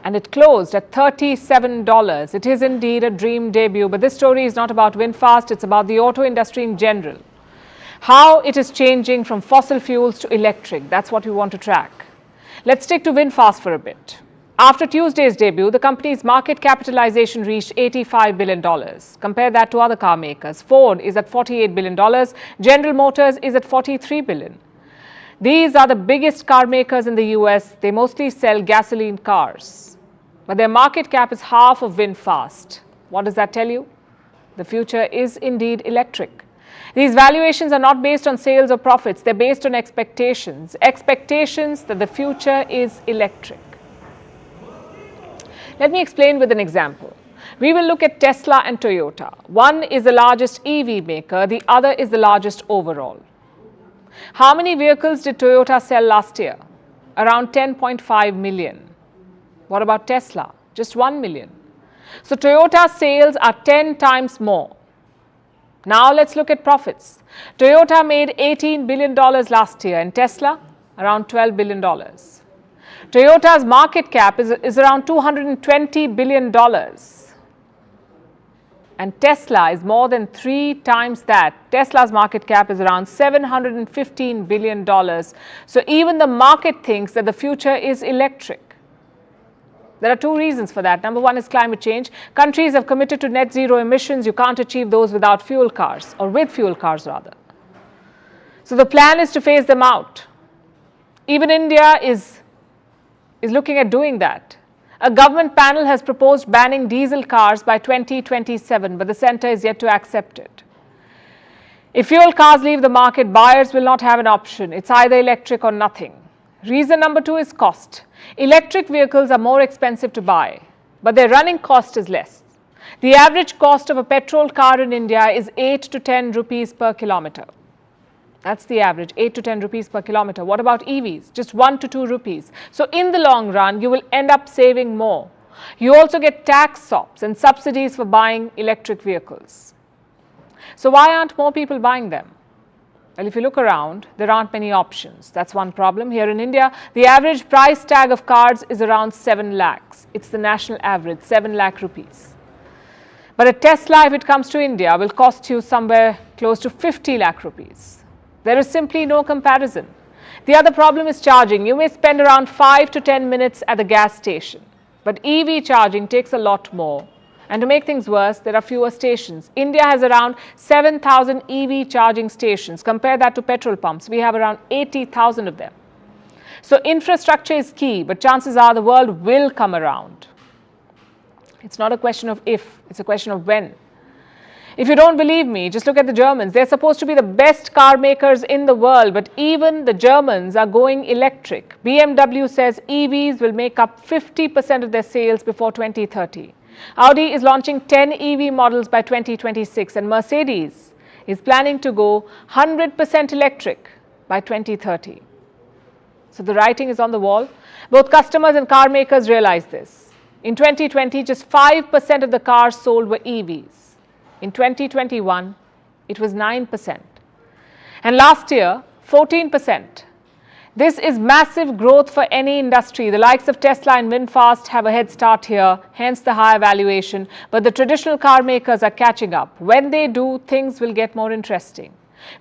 and it closed at $37. It is indeed a dream debut, but this story is not about VinFast, it's about the auto industry in general. How it is changing from fossil fuels to electric, that's what we want to track. Let's stick to VinFast for a bit. After Tuesday's debut, the company's market capitalization reached $85 billion. Compare that to other car makers. Ford is at $48 billion, General Motors is at $43 billion. These are the biggest car makers in the US. They mostly sell gasoline cars, but their market cap is half of VinFast. What does that tell you? The future is indeed electric. These valuations are not based on sales or profits. They're based on expectations. Expectations that the future is electric. Let me explain with an example. We will look at Tesla and Toyota. One is the largest EV maker. The other is the largest overall. How many vehicles did Toyota sell last year? Around 10.5 million. What about Tesla? Just 1 million. So Toyota's sales are 10 times more. Now let's look at profits. Toyota made $18 billion last year and Tesla around $12 billion. Toyota's market cap is around $220 billion. And Tesla is more than 3 times that. Tesla's market cap is around $715 billion. So even the market thinks that the future is electric. There are 2 reasons for that. Number 1 is climate change. Countries have committed to net zero emissions. You can't achieve those without fuel cars, or with fuel cars rather. So the plan is to phase them out. Even India is looking at doing that. A government panel has proposed banning diesel cars by 2027, but the centre is yet to accept it. If fuel cars leave the market, buyers will not have an option. It's either electric or nothing. Reason number 2 is cost. Electric vehicles are more expensive to buy, but their running cost is less. The average cost of a petrol car in India is 8 to 10 rupees per kilometre. That's the average, 8 to 10 rupees per kilometre. What about EVs? Just 1 to 2 rupees. So in the long run, you will end up saving more. You also get tax SOPs and subsidies for buying electric vehicles. So why aren't more people buying them? Well, if you look around, there aren't many options. That's one problem. Here in India, the average price tag of cars is around 7 lakhs. It's the national average, 7 lakh rupees. But a Tesla, if it comes to India, will cost you somewhere close to 50 lakh rupees. There is simply no comparison. The other problem is charging. You may spend around 5 to 10 minutes at the gas station, but EV charging takes a lot more. And to make things worse, there are fewer stations. India has around 7,000 EV charging stations. Compare that to petrol pumps. We have around 80,000 of them. So infrastructure is key, but chances are the world will come around. It's not a question of if, it's a question of when. If you don't believe me, just look at the Germans. They're supposed to be the best car makers in the world, but even the Germans are going electric. BMW says EVs will make up 50% of their sales before 2030. Audi is launching 10 EV models by 2026, and Mercedes is planning to go 100% electric by 2030. So the writing is on the wall. Both customers and car makers realize this. In 2020, just 5% of the cars sold were EVs. In 2021, it was 9%. And last year, 14%. This is massive growth for any industry. The likes of Tesla and VinFast have a head start here, hence the higher valuation. But the traditional car makers are catching up. When they do, things will get more interesting.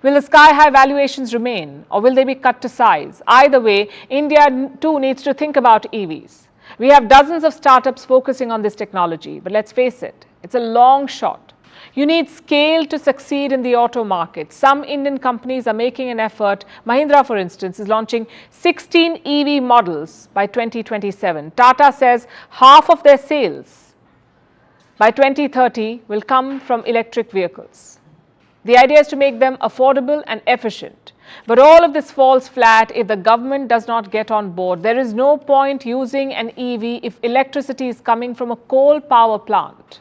Will the sky-high valuations remain, or will they be cut to size? Either way, India too needs to think about EVs. We have dozens of startups focusing on this technology, but let's face it, it's a long shot. You need scale to succeed in the auto market. Some Indian companies are making an effort. Mahindra, for instance, is launching 16 EV models by 2027. Tata says half of their sales by 2030 will come from electric vehicles. The idea is to make them affordable and efficient. But all of this falls flat if the government does not get on board. There is no point using an EV if electricity is coming from a coal power plant.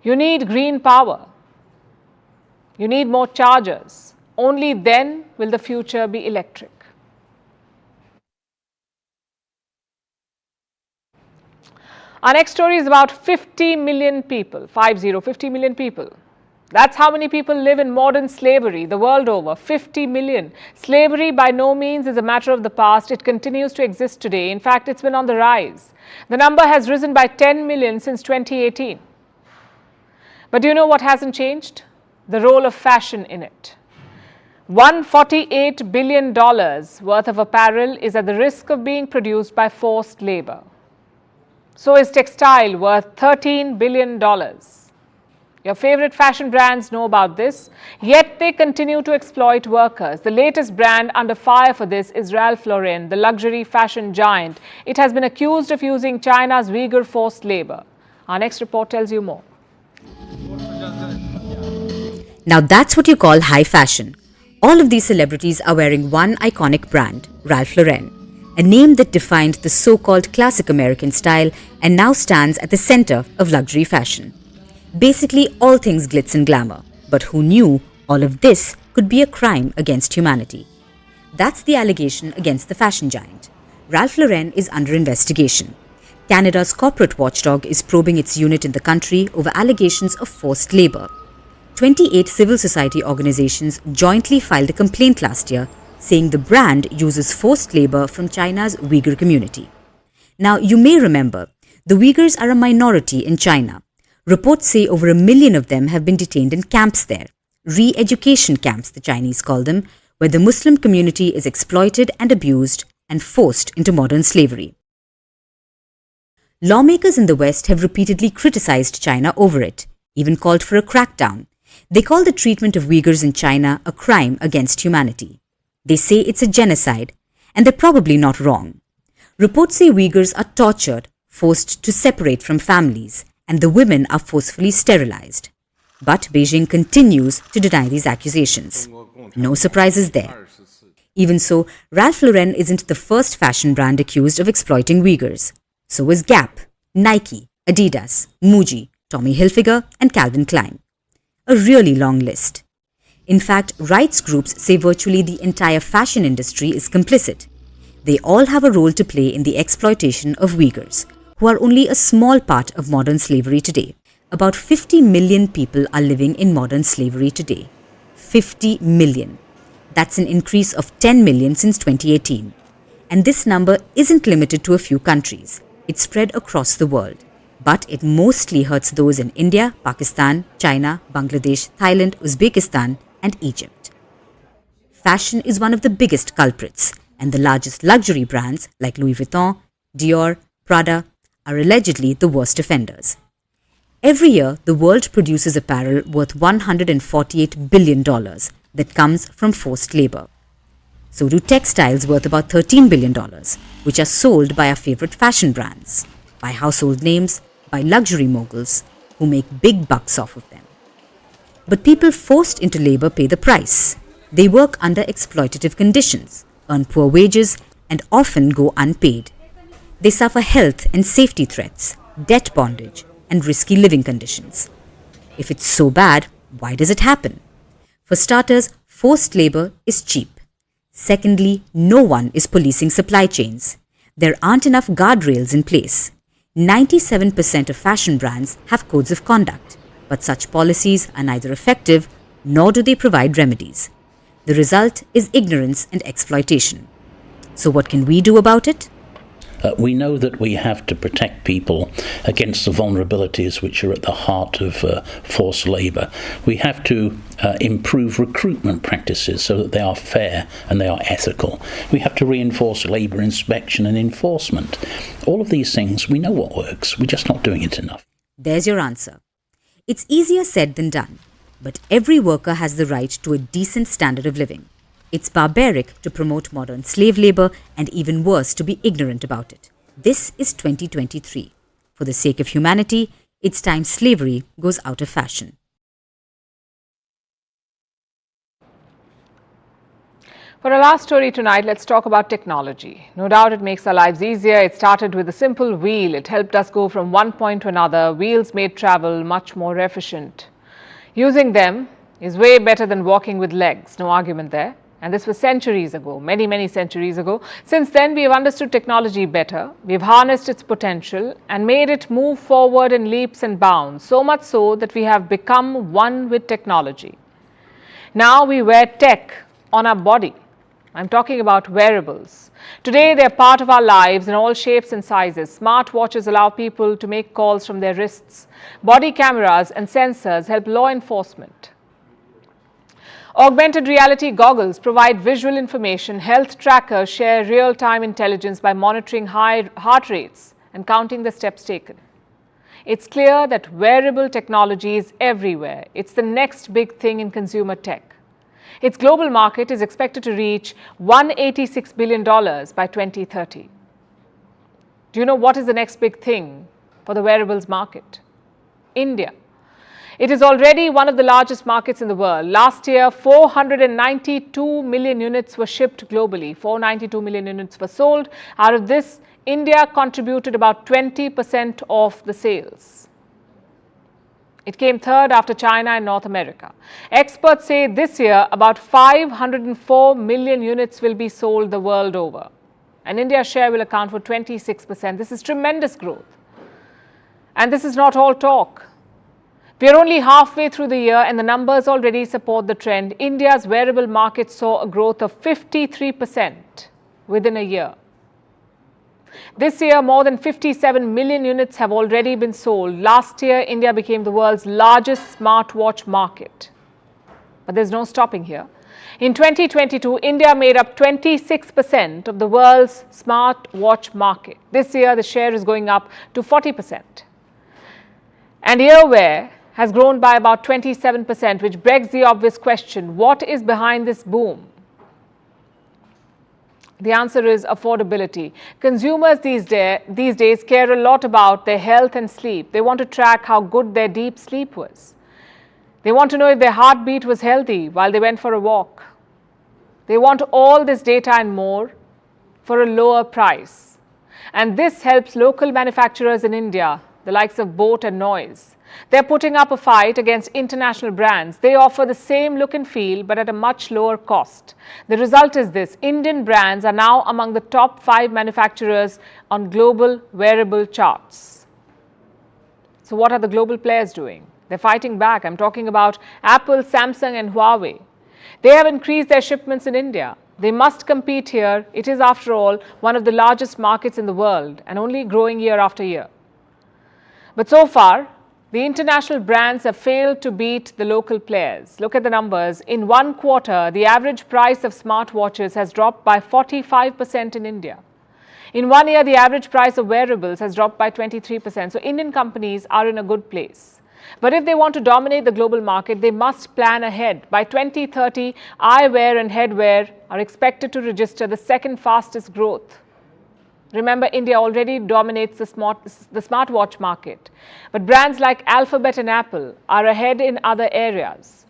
You need green power. You need more chargers. Only then will the future be electric. Our next story is about 50 million people, 50 million people. That's how many people live in modern slavery the world over, 50 million. Slavery by no means is a matter of the past. It continues to exist today. In fact, it's been on the rise. The number has risen by 10 million since 2018. But do you know what hasn't changed? The role of fashion in it. $148 billion worth of apparel is at the risk of being produced by forced labor. So is textile, worth $13 billion. Your favorite fashion brands know about this, yet they continue to exploit workers. The latest brand under fire for this is Ralph Lauren, the luxury fashion giant. It has been accused of using China's Uyghur forced labor. Our next report tells you more. Now that's what you call high fashion. All of these celebrities are wearing one iconic brand, Ralph Lauren, a name that defined the so-called classic American style and now stands at the center of luxury fashion. Basically all things glitz and glamour, but who knew all of this could be a crime against humanity? That's the allegation against the fashion giant. Ralph Lauren is under investigation. Canada's corporate watchdog is probing its unit in the country over allegations of forced labor. 28 civil society organizations jointly filed a complaint last year, saying the brand uses forced labor from China's Uyghur community. Now, you may remember, the Uyghurs are a minority in China. Reports say over 1 million of them have been detained in camps there, re-education camps the Chinese call them, where the Muslim community is exploited and abused and forced into modern slavery. Lawmakers in the West have repeatedly criticized China over it, even called for a crackdown. They call the treatment of Uyghurs in China a crime against humanity. They say it's a genocide, and they're probably not wrong. Reports say Uyghurs are tortured, forced to separate from families, and the women are forcefully sterilized. But Beijing continues to deny these accusations. No surprises there. Even so, Ralph Lauren isn't the first fashion brand accused of exploiting Uyghurs. So is Gap, Nike, Adidas, Muji, Tommy Hilfiger, and Calvin Klein. A really long list. In fact, rights groups say virtually the entire fashion industry is complicit. They all have a role to play in the exploitation of Uyghurs, who are only a small part of modern slavery today. About 50 million people are living in modern slavery today. 50 million. That's an increase of 10 million since 2018. And this number isn't limited to a few countries. It's spread across the world. But it mostly hurts those in India, Pakistan, China, Bangladesh, Thailand, Uzbekistan, and Egypt. Fashion is one of the biggest culprits, and the largest luxury brands like Louis Vuitton, Dior, Prada are allegedly the worst offenders. Every year, the world produces apparel worth $148 billion that comes from forced labor. So do textiles worth about $13 billion, which are sold by our favorite fashion brands, by household names, by luxury moguls who make big bucks off of them. But people forced into labor pay the price. They work under exploitative conditions, earn poor wages, and often go unpaid. They suffer health and safety threats, debt bondage, and risky living conditions. If it's so bad, why does it happen? For starters, forced labor is cheap. Secondly, no one is policing supply chains. There aren't enough guardrails in place. 97% of fashion brands have codes of conduct, but such policies are neither effective nor do they provide remedies. The result is ignorance and exploitation. So what can we do about it? We know that we have to protect people against the vulnerabilities which are at the heart of forced labour. We have to improve recruitment practices so that they are fair and they are ethical. We have to reinforce labour inspection and enforcement. All of these things, we know what works, we're just not doing it enough. There's your answer. It's easier said than done, but every worker has the right to a decent standard of living. It's barbaric to promote modern slave labour and even worse to be ignorant about it. This is 2023. For the sake of humanity, it's time slavery goes out of fashion. For our last story tonight, let's talk about technology. No doubt it makes our lives easier. It started with a simple wheel. It helped us go from one point to another. Wheels made travel much more efficient. Using them is way better than walking with legs. No argument there. And this was centuries ago, many, many centuries ago. Since then, we have understood technology better. We've harnessed its potential and made it move forward in leaps and bounds, so much so that we have become one with technology. Now we wear tech on our body. I'm talking about wearables. Today, they're part of our lives in all shapes and sizes. Smart watches allow people to make calls from their wrists. Body cameras and sensors help law enforcement. Augmented reality goggles provide visual information. Health trackers share real-time intelligence by monitoring high heart rates and counting the steps taken. It's clear that wearable technology is everywhere. It's the next big thing in consumer tech. Its global market is expected to reach $186 billion by 2030. Do you know what is the next big thing for the wearables market? India. It is already one of the largest markets in the world. Last year, 492 million units were shipped globally. 492 million units were sold. Out of this, India contributed about 20% of the sales. It came third after China and North America. Experts say this year, about 504 million units will be sold the world over. And India's share will account for 26%. This is tremendous growth. And this is not all talk. We are only halfway through the year and the numbers already support the trend. India's wearable market saw a growth of 53% within a year. This year, more than 57 million units have already been sold. Last year, India became the world's largest smartwatch market. But there's no stopping here. In 2022, India made up 26% of the world's smartwatch market. This year, the share is going up to 40%. And earwear has grown by about 27%, which begs the obvious question, what is behind this boom? The answer is affordability. Consumers these days care a lot about their health and sleep. They want to track how good their deep sleep was. They want to know if their heartbeat was healthy while they went for a walk. They want all this data and more for a lower price. And this helps local manufacturers in India, the likes of Boat and Noise. They're putting up a fight against international brands. They offer the same look and feel but at a much lower cost. The result is this: Indian brands are now among the top 5 manufacturers on global wearable charts. So what are the global players doing? They're fighting back. I'm talking about Apple, Samsung and Huawei. They have increased their shipments in India. They must compete here. It is, after all, one of the largest markets in the world and only growing year after year. But so far, the international brands have failed to beat the local players. Look at the numbers. In one quarter, the average price of smartwatches has dropped by 45% in India. In 1 year, the average price of wearables has dropped by 23%. So Indian companies are in a good place. But if they want to dominate the global market, they must plan ahead. By 2030, eyewear and headwear are expected to register the second fastest growth. Remember, India already dominates the smartwatch market, but brands like Alphabet and Apple are ahead in other areas.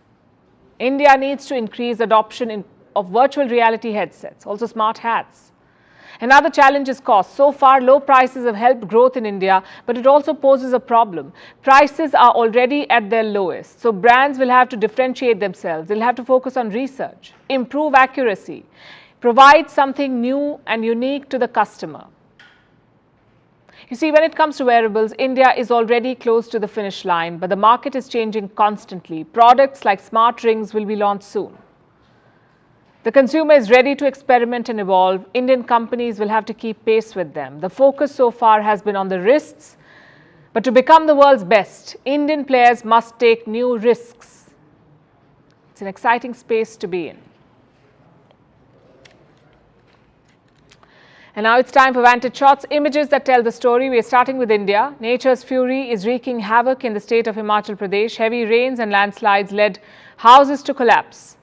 India needs to increase adoption of virtual reality headsets, also smart hats. Another challenge is cost. So far, low prices have helped growth in India, but it also poses a problem. Prices are already at their lowest, so brands will have to differentiate themselves. They'll have to focus on research, improve accuracy, provide something new and unique to the customer. You see, when it comes to wearables, India is already close to the finish line, but the market is changing constantly. Products like smart rings will be launched soon. The consumer is ready to experiment and evolve. Indian companies will have to keep pace with them. The focus so far has been on the wrists, but to become the world's best, Indian players must take new risks. It's an exciting space to be in. And now it's time for Vantage Shots, images that tell the story. We are starting with India. Nature's fury is wreaking havoc in the state of Himachal Pradesh. Heavy rains and landslides led houses to collapse.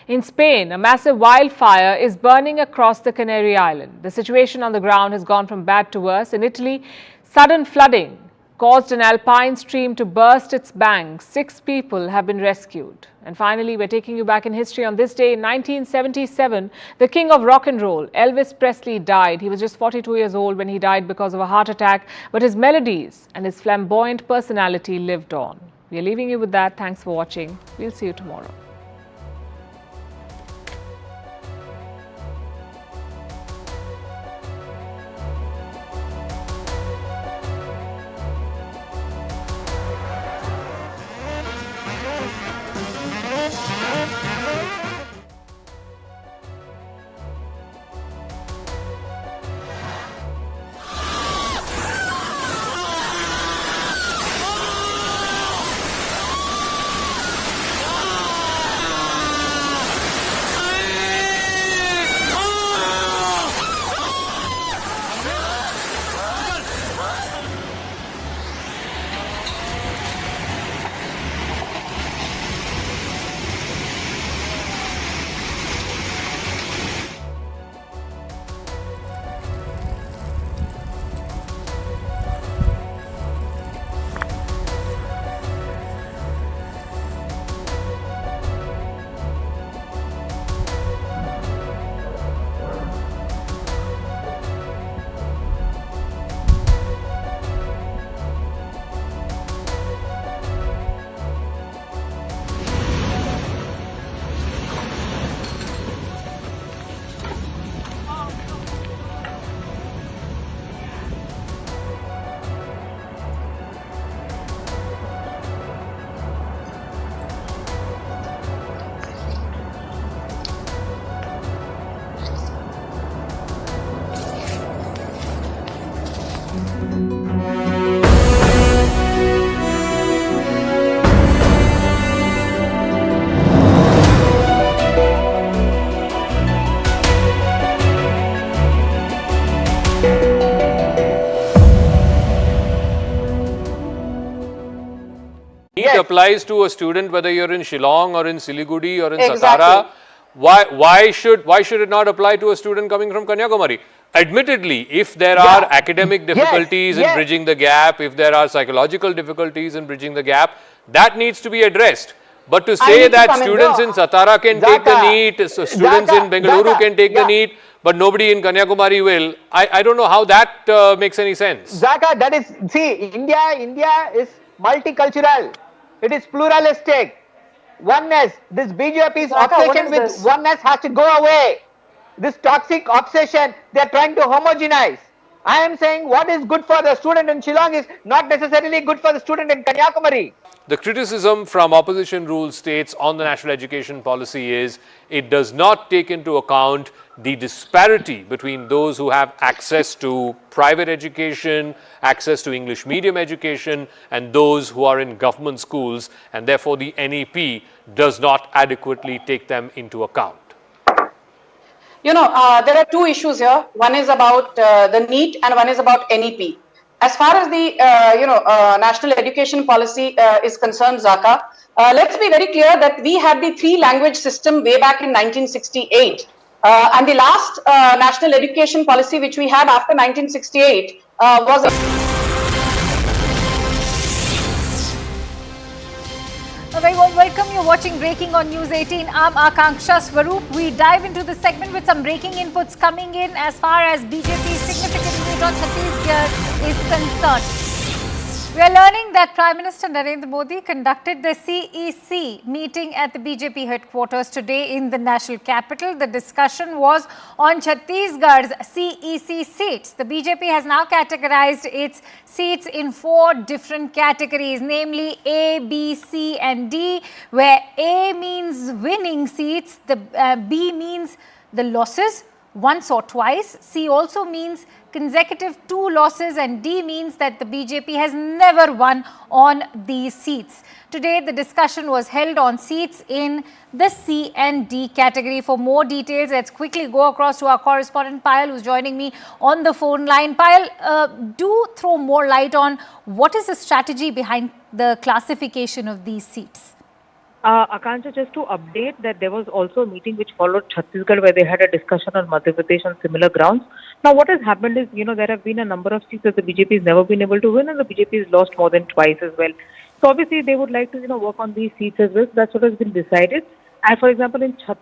In Spain, a massive wildfire is burning across the Canary Island. The situation on the ground has gone from bad to worse. In Italy, sudden flooding caused an alpine stream to burst its banks. 6 people have been rescued. And finally, we're taking you back in history. On this day in 1977, the king of rock and roll, Elvis Presley, died. He was just 42 years old when he died because of a heart attack, but his melodies and his flamboyant personality lived on. We are leaving you with that. Thanks for watching. We'll see you tomorrow. applies to a student whether you're in Shillong or in Siliguri or in Exactly. Satara. Why should it not apply to a student coming from Kanyakumari? Admittedly, if there are academic difficulties in bridging the gap, if there are psychological difficulties in bridging the gap, that needs to be addressed. But to say that students in Satara can take the NEET, so students in Bengaluru can take the NEET, but nobody in Kanyakumari will, I don't know how that makes any sense. Zaka, that is, see, India is multicultural. It is pluralistic. Oneness, this BJP's obsession with oneness has to go away. This toxic obsession, they are trying to homogenize. I am saying what is good for the student in Shillong is not necessarily good for the student in Kanyakumari. The criticism from opposition ruled states on the national education policy is it does not take into account the disparity between those who have access to private education, access to English medium education, and those who are in government schools, and therefore the NEP does not adequately take them into account. You know, there are two issues here. One is about the NEET and one is about NEP. As far as the national education policy is concerned, Zaka, let's be very clear that we had the 3-language system way back in 1968. And the last national education policy which we had after 1968 was... A very warm welcome. You're watching Breaking on News 18. I'm Akanksha Swaroop. We dive into the segment with some breaking inputs coming in as far as BJP's significant lead on Chhattisgarh is concerned. We are learning that Prime Minister Narendra Modi conducted the CEC meeting at the BJP headquarters today in the national capital. The discussion was on Chhattisgarh's CEC seats. The BJP has now categorized its seats in 4 different categories, namely A, B, C and D, where A means winning seats, the B means the losses once or twice, C also means consecutive 2 losses, and D means that the BJP has never won on these seats. Today, the discussion was held on seats in the C and D category. For more details, let's quickly go across to our correspondent Payal, who's joining me on the phone line. Payal, do throw more light on what is the strategy behind the classification of these seats. Akanksha, just to update that there was also a meeting which followed Chhattisgarh where they had a discussion on Madhya Pradesh on similar grounds. Now, what has happened is, there have been a number of seats that the BJP has never been able to win, and the BJP has lost more than twice as well. So, obviously, they would like to, work on these seats as well. So that's what has been decided. And, for example, in Chhattisgarh,